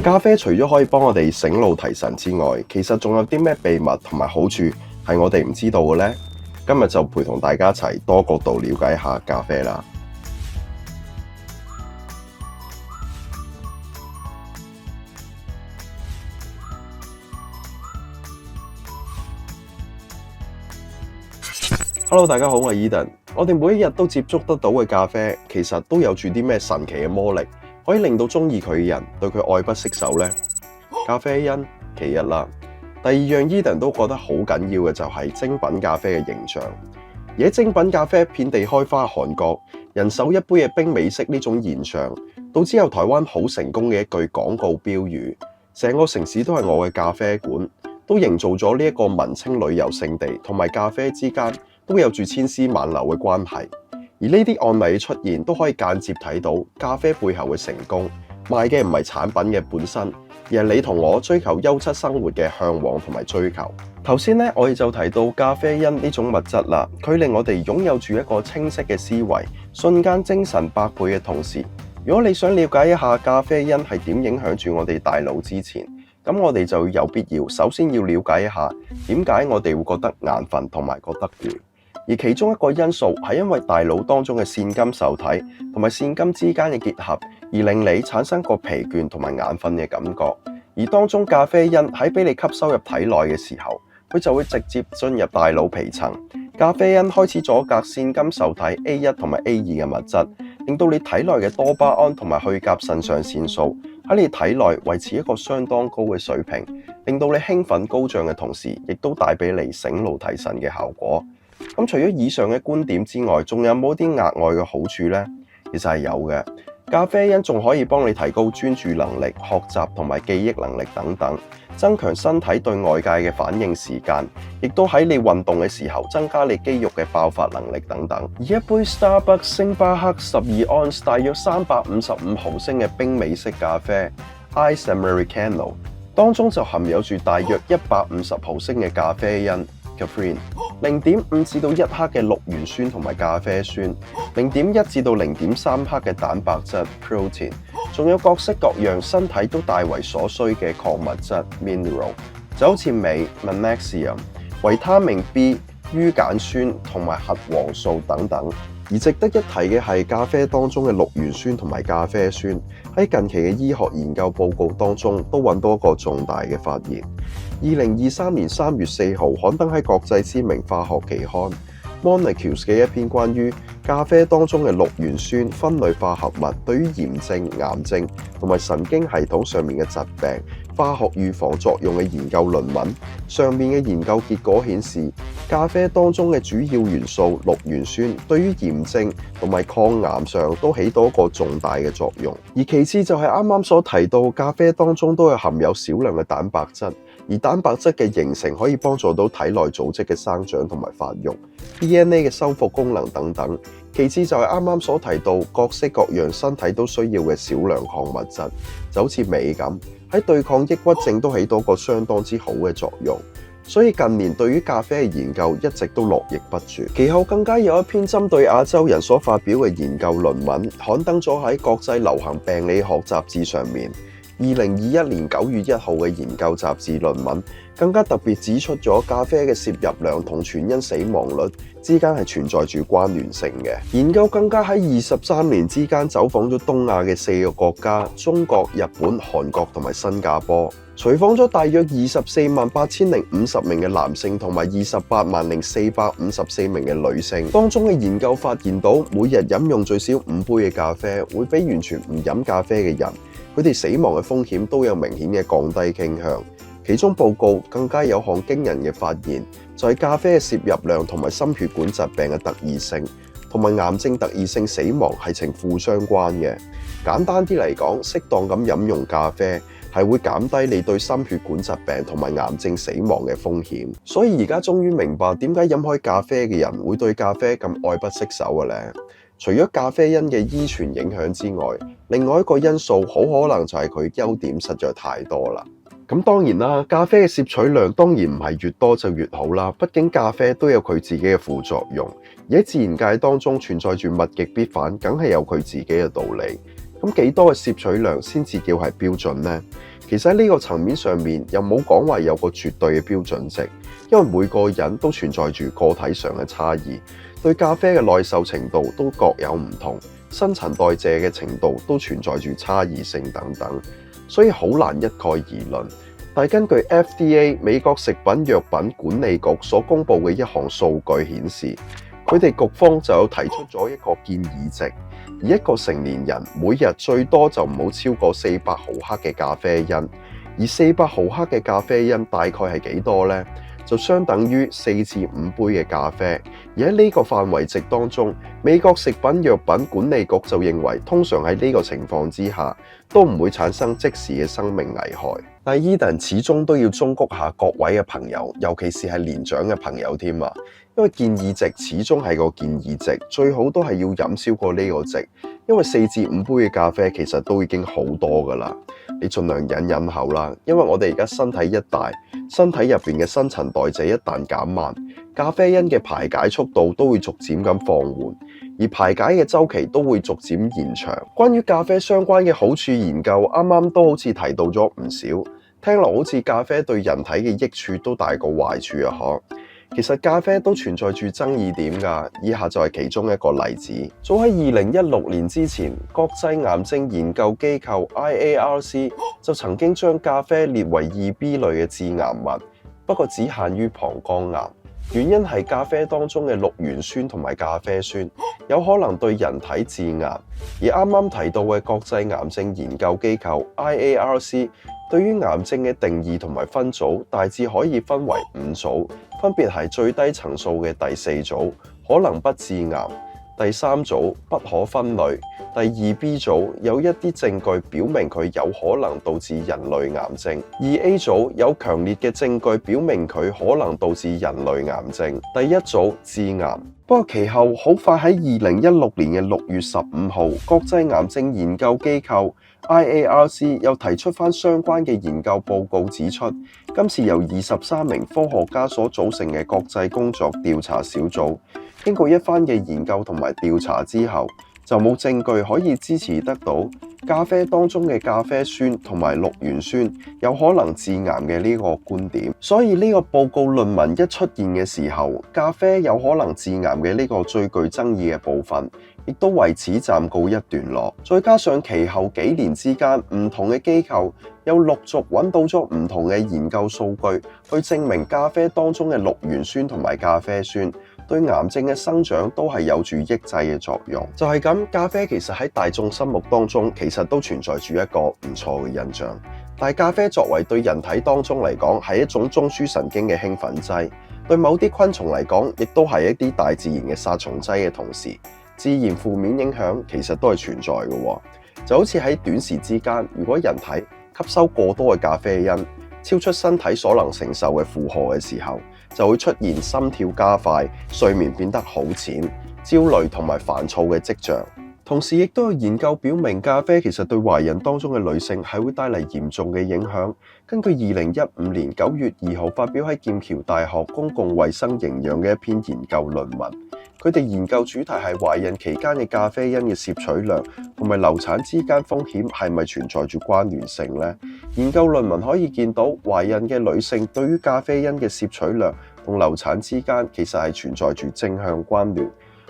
咖啡除咗可以幫我哋醒腦提神之外，其實仲有啲咩秘密同埋好處係我哋唔知道嘅呢？今日就陪同大家一齊多角度了解一下咖啡啦。Hello， 大家好，我係 Eden。我哋每一日都接觸得到嘅咖啡，其實都有住啲咩神奇嘅魔力，可以令到中意佢嘅人對佢愛不釋手呢？咖啡因其一啦。第二樣 Eden 都覺得好緊要嘅就係精品咖啡嘅形象。而喺精品咖啡遍地開花韓國，人手一杯嘅冰美式呢種現象，導致有台灣好成功嘅一句廣告標語：成個城市都係我嘅咖啡館，都營造咗呢一個文青旅遊勝地同埋咖啡之間都有住千絲萬縷嘅關係。而呢啲案例嘅出現都可以間接睇到咖啡背後嘅成功，賣嘅唔係產品嘅本身，而係你同我追求優質生活嘅嚮往同埋追求。頭先呢，我哋就提到咖啡因呢種物質啦，佢令我哋擁有住一個清晰嘅思維，瞬間精神百倍嘅同時，如果你想了解一下咖啡因係點影響住我哋大腦之前，咁我哋就有必要首先要了解一下點解我哋會覺得眼瞓同埋覺得攰。而其中一個因素係因為大腦當中嘅腺苷受體同埋腺苷之間嘅結合，而令你產生個疲倦同埋眼瞓嘅感覺。而當中咖啡因喺俾你吸收入體內嘅時候，佢就會直接進入大腦皮層。咖啡因開始阻隔腺苷受體 A1 同埋 A2 嘅物質，令到你體內嘅多巴胺同埋去甲腎上腺素喺你體內維持一個相當高嘅水平，令到你興奮高漲嘅同時，亦都帶俾你醒腦提神嘅效果。咁除咗以上嘅觀點之外，仲有冇啲額外嘅好處呢？其實係有嘅。咖啡因仲可以幫你提高專注能力、學習同埋記憶能力等等，增強身體對外界嘅反應時間，亦都喺你運動嘅時候增加你肌肉嘅爆發能力等等。而一杯 Starbucks 星巴克12盎司大約355毫升嘅冰美式咖啡 Ice Americano 當中就含有住大約150毫升嘅咖啡因 Caffeine、0.5至到1克嘅綠原酸同埋咖啡酸、0.1至到0.3克嘅蛋白質 Protein， 仲有各式各樣身體都大為所需嘅礦物質 Mineral， 就好似鎂 Magnesium、維他命 B、於鹼酸同埋核黃素等等。而值得一提嘅係咖啡當中嘅綠原酸同埋咖啡酸，喺近期嘅醫學研究報告當中都揾到一個重大嘅發現。2023年3月4號刊登喺國際知名化學期刊 Molecules 嘅一篇關於咖啡當中嘅綠原酸分類化合物對於炎症、癌症同埋神經系統上面嘅疾病化學預防作用嘅研究論文。上面嘅研究結果顯示，咖啡當中嘅主要元素綠原酸對於炎症同埋抗癌上都起到一個重大嘅作用。而其次就係啱啱所提到，咖啡當中都有含有少量嘅蛋白質，而蛋白質嘅形成可以幫助到體內組織嘅生長同埋發育、DNA 嘅修復功能等等。其次就係啱啱所提到各式各樣身體都需要嘅少量礦物質，就好似鎂咁，喺對抗抑鬱症都起到個相當之好嘅作用。所以近年對於咖啡嘅研究一直都絡繹不絕。其後更加有一篇針對亞洲人所發表嘅研究論文刊登咗喺國際流行病理學雜誌上面。2021年9月1號嘅研究雜誌論文更加特別指出咗咖啡嘅攝入量同全因死亡率之間係存在住關聯性嘅。研究更加喺23年之間走訪咗東亞嘅4個國家：中國、日本、韓國同埋新加坡，隨訪咗大約248050名嘅男性同埋280454名嘅女性。當中嘅研究發現到，每日飲用最少5杯嘅咖啡，會比完全唔飲咖啡嘅人，佢哋死亡嘅風險都有明顯嘅降低傾向。其中報告更加有項驚人嘅發現，就係咖啡嘅攝入量同埋心血管疾病嘅特異性同埋癌症特異性死亡係呈負相關嘅。簡單啲嚟講，適當咁飲用咖啡係會減低你對心血管疾病同埋癌症死亡嘅風險。所以而家終於明白點解飲開咖啡嘅人會對咖啡咁愛不釋手嘅咧。除咗咖啡因嘅依存影響之外，另外一個因素好可能就係佢優點實在太多啦。咁當然啦，咖啡嘅攝取量當然唔係越多就越好啦，畢竟咖啡都有佢自己嘅副作用，而喺自然界當中存在住物極必反，梗係有佢自己嘅道理。咁幾多嘅攝取量先至叫係標準呢？其實喺呢個層面上面又冇講話有個絕對嘅標準值，因為每個人都存在住個體上嘅差異，對咖啡嘅耐受程度都各有唔同，新陳代謝嘅程度都存在住差異性等等，所以好難一概而論。但係根據 FDA 美國食品藥品管理局所公布嘅一項數據顯示，佢哋局方就有提出咗一個建議值，而一個成年人每日最多就唔好超過400毫克嘅咖啡因，而400毫克嘅咖啡因大概係幾多呢？就相等於4至5杯嘅咖啡。而喺呢個範圍值當中，美國食品藥品管理局就認為，通常喺呢個情況之下，都唔會產生即時嘅生命危害。但係 Eden 始終都要忠告下各位嘅朋友，尤其是係年長嘅朋友添啊，因為建議值始終係個建議值，最好都係要飲少過呢個值，因為4至5杯嘅咖啡其實都已經好多㗎啦，你盡量忍口啦，因為我哋而家身體一大，身體入邊嘅新陳代謝一旦減慢，咖啡因嘅排解速度都會逐漸咁放緩，而排解嘅週期都會逐漸延長。關於咖啡相關嘅好處研究，啱啱都好似提到咗唔少，聽落好似咖啡對人體嘅益處都大過壞處啊！嗬，其實咖啡都存在住爭議點㗎，以下就係其中一個例子。早喺2016年之前，國際癌症研究機構 IARC 就曾經將咖啡列為2B 類嘅致癌物，不過只限於膀胱癌。原因係咖啡當中嘅綠原酸同埋咖啡酸有可能對人體致癌，而啱啱提到嘅國際癌症研究機構 IARC 對於癌症嘅定義同埋分組大致可以分為5組，分別係最低層數嘅第4組，可能不致癌；第3組不可分類；第2B 組有一啲證據表明佢有可能導致人類癌症；2A 組有強烈嘅證據表明佢可能導致人類癌症；第1組致癌。不過其後好快喺2016年嘅6月15號，國際癌症研究機構 IARC 又提出返相關嘅研究報告，指出今次由23名科學家所組成嘅國際工作調查小組，經過一番嘅研究同埋調查之後，就冇證據可以支持得到咖啡當中嘅咖啡酸同埋綠原酸有可能致癌嘅呢個觀點。所以呢個報告論文一出現嘅時候，咖啡有可能致癌嘅呢個最具爭議嘅部分，亦都為此暫告一段落。再加上其後幾年之間，唔同嘅機構又陸續揾到咗唔同嘅研究數據，去證明咖啡當中嘅綠原酸同埋咖啡酸對癌症嘅生長都係有住抑制嘅作用。就係咁，咖啡其實喺大眾心目當中其實都存在住一個唔錯嘅印象。但係咖啡作為對人體當中嚟講係一種中樞神經嘅興奮劑，對某啲昆蟲嚟講亦都係一啲大自然嘅殺蟲劑嘅同時，自然負面影響其實都係存在嘅。就好似喺短時之間，如果人體吸收過多嘅咖啡因，超出身體所能承受嘅負荷嘅時候，就會出現心跳加快、睡眠變得好淺、焦慮同埋煩躁嘅跡象。同時亦都有研究表明，咖啡其實對懷孕當中嘅女性係會帶嚟嚴重嘅影響。根據2015年9月2號發表喺劍橋大學公共衛生營養嘅一篇研究論文，佢哋研究主題係懷孕期間嘅咖啡因嘅攝取量同埋流產之間風險係咪存在住關聯性呢？研究論文可以見到，懷孕嘅女性對於咖啡因嘅攝取量同流產之間其實係存在住正向關聯。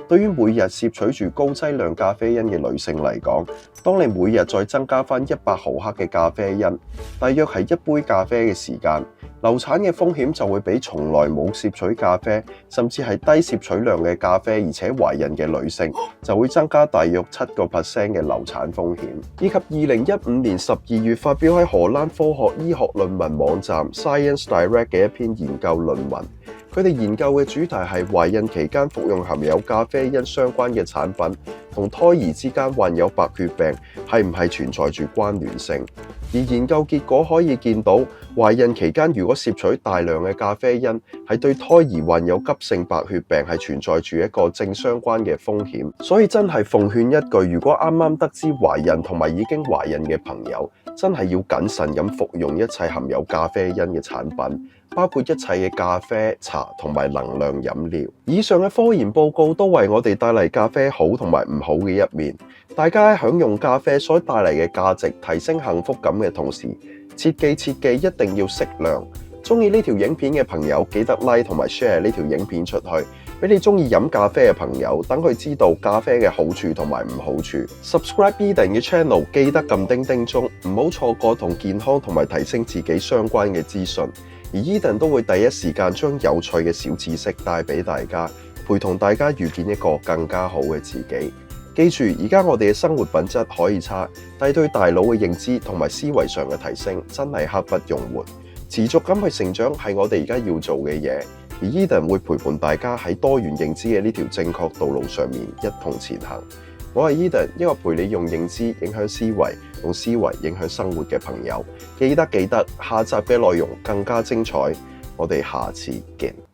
對於每日攝取住高劑量咖啡因嘅女性嚟講，當你每日再增加返100毫克嘅咖啡因，大約係一杯咖啡嘅時間，流產嘅風險就會比從來冇攝取咖啡，甚至係低攝取量嘅咖啡而且懷孕嘅女性，就會增加大約7% 嘅流產風險。以及2015年12月發表喺荷蘭科學醫學論文網站 Science Direct 嘅一篇研究論文。佢哋研究嘅主題係懷孕期間服用含有咖啡因相關嘅產品同胎兒之間患有白血病係唔係存在住關聯性。而研究結果可以見到，懷孕期間如果攝取大量嘅咖啡因，係對胎兒患有急性白血病係存在住一個正相關嘅風險。所以真係奉勸一句，如果啱啱得知懷孕同埋已經懷孕嘅朋友，真係要謹慎咁服用一切含有咖啡因嘅產品，包括一切嘅咖啡、茶同埋能量飲料。以上嘅科研報告都為我哋帶嚟咖啡好同埋唔好嘅一面。大家喺享用咖啡所帶嚟嘅價值，提升幸福感嘅同時，切記一定要適量。鍾意呢條影片嘅朋友，記得 like 同埋 share 呢條影片出去，俾你鍾意飲咖啡嘅朋友，等佢知道咖啡嘅好處同埋唔好處。Subscribe Eden 嘅 channel， 記得撳叮叮鐘，唔好錯過同健康同埋提升自己相關嘅資訊。而 Eden 都會第一時間將有趣嘅小知識帶俾大家，陪同大家遇見一個更加好嘅自己。記住，而家我哋嘅生活品質可以差，但對大腦嘅認知同埋思維上嘅提升真係刻不容緩。持續咁去成長係我哋而家要做嘅嘢，而 Eden 會陪伴大家喺多元認知嘅呢條正確道路上面一同前行。我係 Eden， 一個陪你用認知影響思維，用思維影響生活嘅朋友。記得，下集嘅內容更加精彩，我哋下次見。